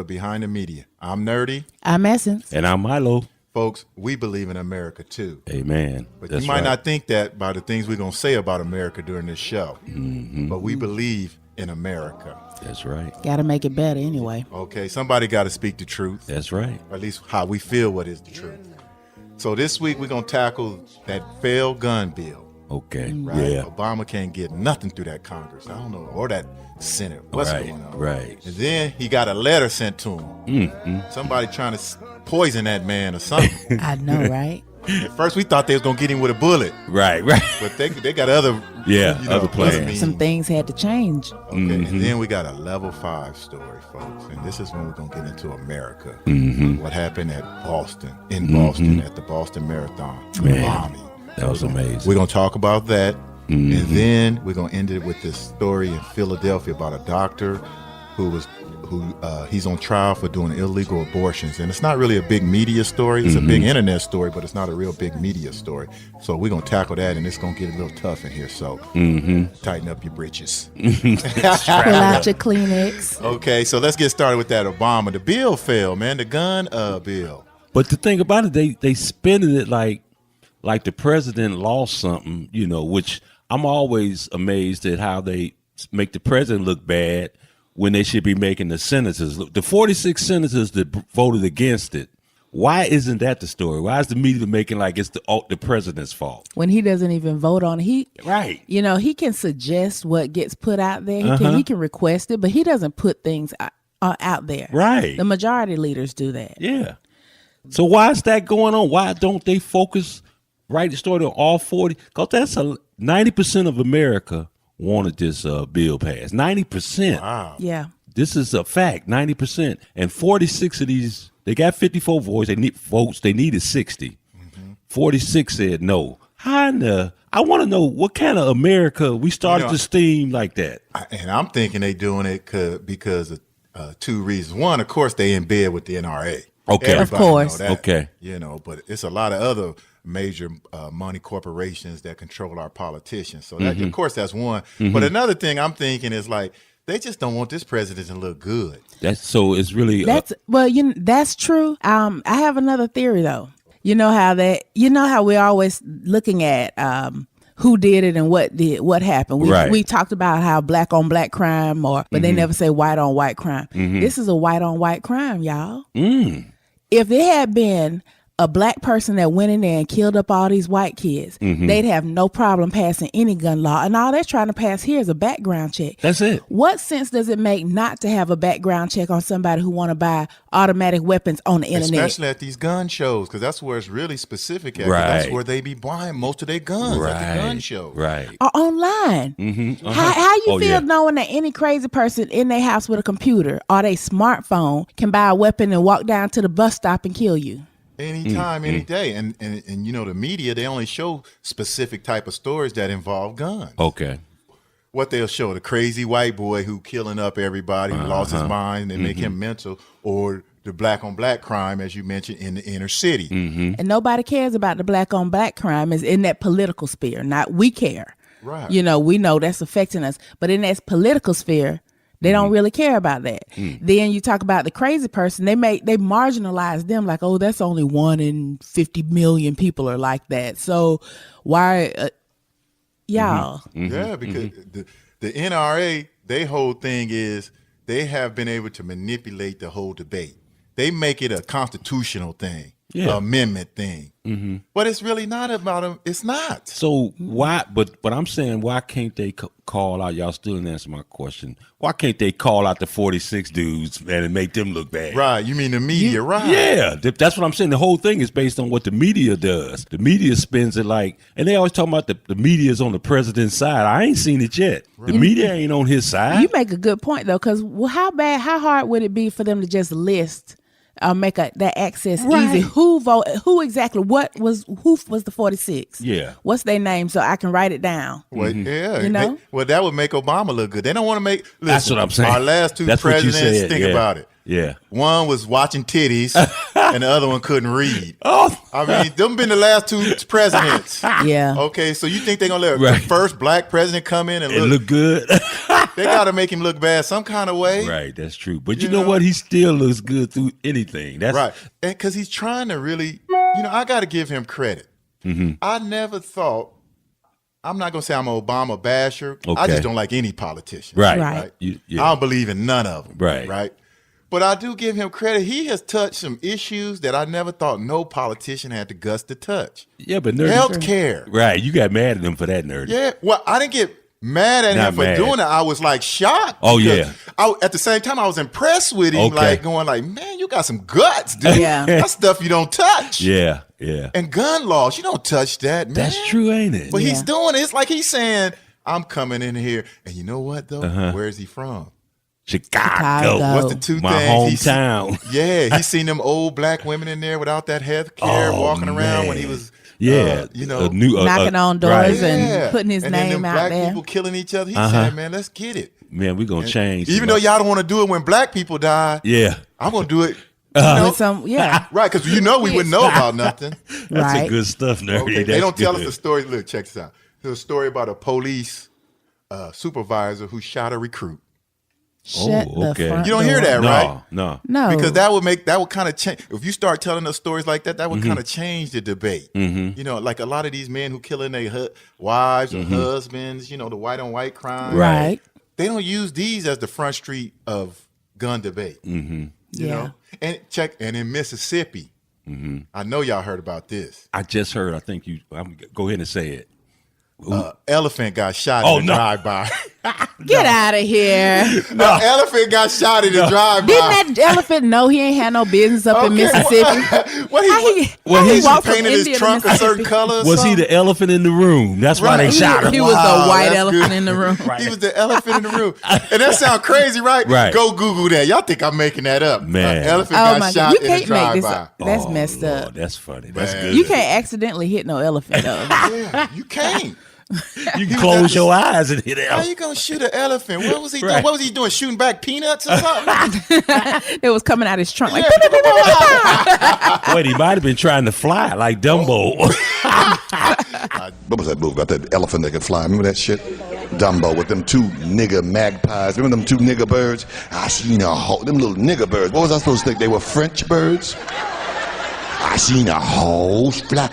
Behind the Media. I'm Nerdy. I'm Essence. And I'm Milo. Folks, we believe in America too. Amen. But That's you might right. not think that by the things we're going to say about America during this show. Mm-hmm. But we believe in America. That's right. Got to make it better anyway. Okay, somebody got to speak the truth. That's right. Or at least how we feel what is the truth. So this week we're going to tackle that failed gun bill. Okay. Right? Yeah. Obama can't get nothing through that Congress. I don't know. Or that Senate. What's Right, going on? right. And then he got a letter sent to him. Mm-hmm. Somebody trying to poison that man or something. I know, right? At first we thought they was going to get him with a bullet. Right. But they got other other plans. means. Some things had to change. Okay, and then we got a level 5 story, folks. And this is when we're going to get into America. Mm-hmm. What happened at Boston, at the Boston Marathon. Man, bombing. that was amazing. We're going to talk about that. Mm-hmm. And then we're going to end it with this story in Philadelphia about a doctor who he's on trial for doing illegal abortions. And it's not really a big media story. It's a big internet story, but it's not a real big media story. So we're going to tackle that, and it's going to get a little tough in here. So tighten up your britches. Pull out your Kleenex. Okay, so let's get started with that Obama. The bill failed, man. The gun bill. But the thing about it, they spending it like the president lost something, which I'm always amazed at how they make the president look bad when they should be making the senators look. The 46 senators that voted against it, why isn't that the story? Why is the media making like it's the president's fault? When he doesn't even vote on it, Right. he can suggest what gets put out there. He can request it, but he doesn't put things out there. Right. The majority leaders do that. Yeah. So why is that going on? Why don't they focus, write the story on all 40? Because that's 90% of America wanted this bill passed. 90%. Wow. Yeah. This is a fact. 90%. And 46 of these, they got 54 votes. They needed 60. 46 said no. I want to know what kind of America we started to steam like that. And I'm thinking they doing it because of 2 reasons. One, of course, they in bed with the NRA. Okay. Everybody Of course. know that, Okay. But it's a lot of other major money corporations that control our politicians. So that, of course, that's one. But another thing I'm thinking is like, they just don't want this president to look good. It's really That's true. I have another theory though. You know how we're always looking at who did it and what happened. We talked about how black on black crime, but they never say white on white crime. This is a white on white crime, y'all. If it had been a black person that went in there and killed up all these white kids, they'd have no problem passing any gun law. And all they're trying to pass here is a background check. That's it. What sense does it make not to have a background check on somebody who want to buy automatic weapons on the internet? Especially at these gun shows, because that's where it's really specific at. Right. That's where they be buying most of their guns at the gun show. Right. Or online. How you feel knowing that any crazy person in their house with a computer or their smartphone can buy a weapon and walk down to the bus stop and kill you? Anytime, any day. And the media, they only show specific type of stories that involve guns. Okay. What they'll show, the crazy white boy who killing up everybody, who lost his mind, and make him mental, or the black on black crime, as you mentioned, in the inner city. And nobody cares about the black on black crime is in that political sphere. Not we care. Right. We know that's affecting us. But in that political sphere, they don't really care about that. Then you talk about the crazy person, they marginalize them like, oh, that's only 1 in 50 million people are like that. So why, y'all? Yeah, because the NRA, their whole thing is they have been able to manipulate the whole debate. They make it a constitutional thing, amendment thing. But it's really not about them. It's not. So why? But I'm saying, why can't they call out? Y'all still didn't answer my question. Why can't they call out the 46 dudes, man, and make them look bad? Right. You mean the media, right? Yeah, that's what I'm saying. The whole thing is based on what the media does. The media spins it like, and they always talk about the media is on the president's side. I ain't seen it yet. Right. The media ain't on his side. You make a good point though, because how hard would it be for them to just list? Make that access easy. Who exactly? Who was the 46? Yeah. What's their name so I can write it down? Well, yeah. That would make Obama look good. They don't want to make. Listen, that's what I'm saying. Our last two that's presidents, think about it. Yeah. One was watching titties. and the other one couldn't read. Oh, I mean, them been the last two presidents. Yeah. Okay, so you think they're gonna let Right. the first black president come in and it look good. They gotta make him look bad some kind of way. Right, that's true. But You you know know? what? He still looks good through anything. That's Right. And because he's trying to really, I got to give him credit. I never thought, I'm not going to say I'm an Obama basher. I Okay. just don't like any politician. Right. Right. Yeah. I don't believe in none of them. Right. Right. But I do give him credit. He has touched some issues that I never thought no politician had the guts to touch. Yeah, but nerdy. Health care. Right. You got mad at him for that, nerdy. Yeah. Well, I didn't get mad at Not him for mad. doing it. I was like shocked. Oh, because yeah. At the same time, I was impressed with him, Okay. like going like, man, you got some guts, dude. Yeah. That's stuff you don't touch. Yeah. Yeah. And gun laws, you don't touch that, man. That's true, ain't it? But he's Yeah. doing it. It's like he's saying, I'm coming in here. And you know what, though? Where is he from? Chicago. What's the two My things? hometown. Yeah, he's seen them old black women in there without that health care Oh, walking around man. when he was, Yeah. a Knocking on doors right. and putting his and then name them out black there. people killing each other. He's saying, man, let's get it. Man, we're going to change. Even though y'all don't want to do it when black people die, Yeah. I'm going to do it. You know? With some, yeah. Right, because we wouldn't know about nothing. That's Right. a good stuff, nerdy. Okay, they That's don't tell us good. the story. Look, check this out. There's a story about a police supervisor who shot a recruit. Shut Oh, the okay. front You don't hear door. that, right? No. No. Because that would kind of change. If you start telling us stories like that, that would kind of change the debate. Like a lot of these men who killing their wives or husbands, the white on white crime. Right. They don't use these as the front street of gun debate. You know? And in Mississippi, I know y'all heard about this. I just heard, go ahead and say it. Elephant got shot Oh, in the no. drive-by. Get out of here. Elephant got shot in the drive-by. Didn't that elephant know he ain't had no business up in Okay, Mississippi? What he walked from painted his India to trunk a certain Mississippi? color? or Was he something? the elephant in the room? That's why they Right. shot him. He was the white that's elephant good. in the room. He was the elephant in the room. And that sounds crazy, right? Right. Go Google that. Y'all think I'm making that up. Man. Elephant Oh got my shot God. You in a can't make this drive-by. up. That's messed Lord, up. that's funny. That's Man. good. You can't accidentally hit no elephant though. Yeah, you can't. You can close your eyes and hit How it. you gonna shoot an elephant? What was he doing? Right. What was he doing? Shooting back peanuts or something? It was coming out his trunk like Wait, he might have been trying to fly like Dumbo. What was that movie about that elephant that could fly? Remember that shit? Dumbo with them two nigger magpies. Remember them two nigger birds? I seen them little nigger birds. What was I supposed to think? They were French birds? I seen a horse fly.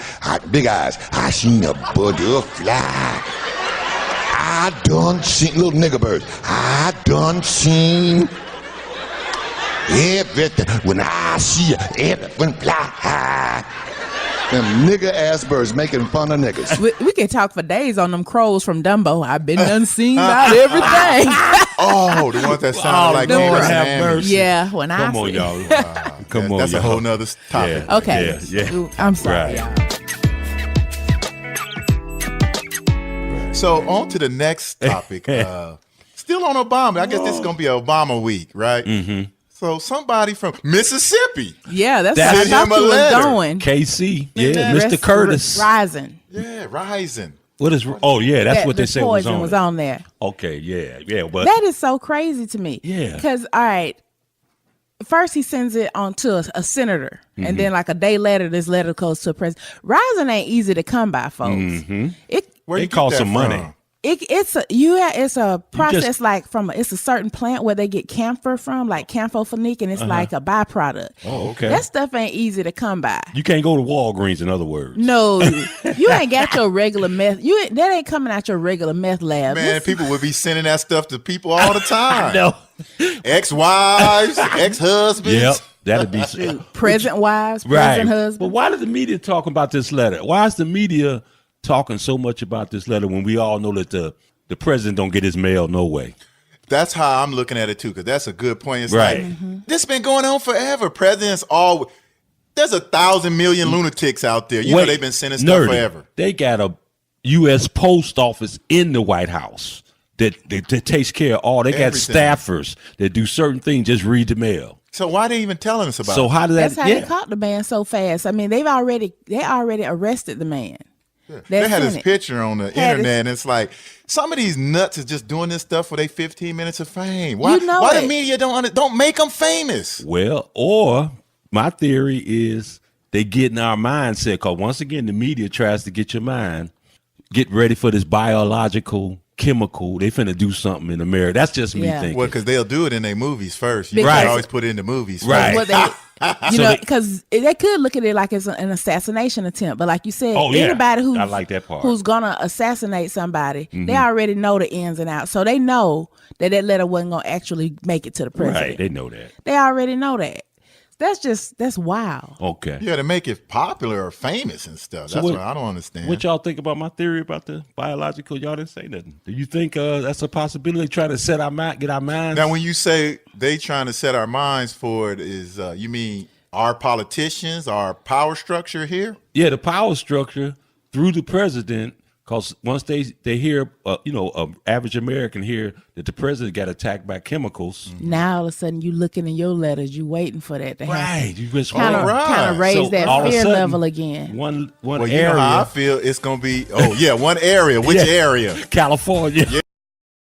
Big eyes. I seen a butterfly. I done seen little nigger birds. I done seen everything. When I see everything fly. Them nigger ass birds making fun of niggas. we can talk for days on them crows from Dumbo. I've been done seen about everything. Oh, the ones that sound like Lord Candace have Mammy. mercy. Yeah, when I Come on, see. y'all. Come on, That's a y'all. whole nother topic. Yeah. Okay. Yeah. I'm sorry. Right. y'all. So on to the next topic. Still on Obama. I guess this is gonna be Obama week, right? Mm-hmm. So somebody from Mississippi. Yeah, that's Send what I him thought a you was letter. going. KC. Yeah, Rest- Mr. Curtis. Rising. Yeah, rising. What is? Oh, yeah, that's what they the said was poison on. was on there. Okay, yeah, but That is so crazy to me. Yeah. Because, all right, first he sends it on to a senator. Mm-hmm. And then, like, a day later, this letter goes to a president. Rising ain't easy to come by, folks. Mm-hmm. Where They you get cost that some money. from? It's a process like it's a certain plant where they get camphor from, like camphorphenique, and it's like a byproduct. Oh, okay. That stuff ain't easy to come by. You can't go to Walgreens, in other words. No, you ain't got your regular meth. That ain't coming out your regular meth lab. Man, people would be sending that stuff to people all the time. No. Ex-wives, ex-husbands. Yep. That'd be Present wives, right. present But husbands. why did the media talk about this letter? Why is the media talking so much about this letter when we all know that the president don't get his mail no way? That's how I'm looking at it too, because that's a good point. It's Right. like this been going on forever. Presidents all there's 1,000 million lunatics out there. You know they've been sending stuff nerdy. forever. They got a U.S. post office in the White House that takes care of all. They got Everything. staffers that do certain things. Just read the mail. So why they even telling us about So it? how did that? That's how they caught the man so fast. I mean, they already arrested the man. They had his Senate. picture on the Had internet, his- and it's like some of these nuts is just doing this stuff for their 15 minutes of fame. Why? You know why it. the media don't make them famous? Well, or my theory is they get in our mindset, because once again, the media tries to get your mind, get ready for this biological chemical. They finna do something in America. That's just me thinking. Well, because they'll do it in their movies first. You Right. can always put it in the movies Right. first. Well, because they could look at it like it's an assassination attempt, but like you said, anybody who's I like that part. who's gonna assassinate somebody, they already know the ins and outs, so they know that letter wasn't gonna actually make it to the president. Right, they know that. They already know that. That's wild. Okay. Yeah, to make it popular or famous and stuff. So That's what- what I don't understand. What y'all think about my theory about the biological? Y'all didn't say nothing. Do you think that's a possibility? Trying to set our mind, get our minds. Now, when you say they trying to set our minds for it, is you mean our politicians, our power structure here? Yeah, the power structure through the president. Because once they hear, average American hear that the president got attacked by chemicals. Now all of a sudden you looking in your letters, you waiting for that to happen. Right, you just Kind of Right. raise So that all of a fear sudden, level again. One Well, area, you know how I feel. It's gonna be. Oh yeah, one area. Which Yeah. area? California. Yeah,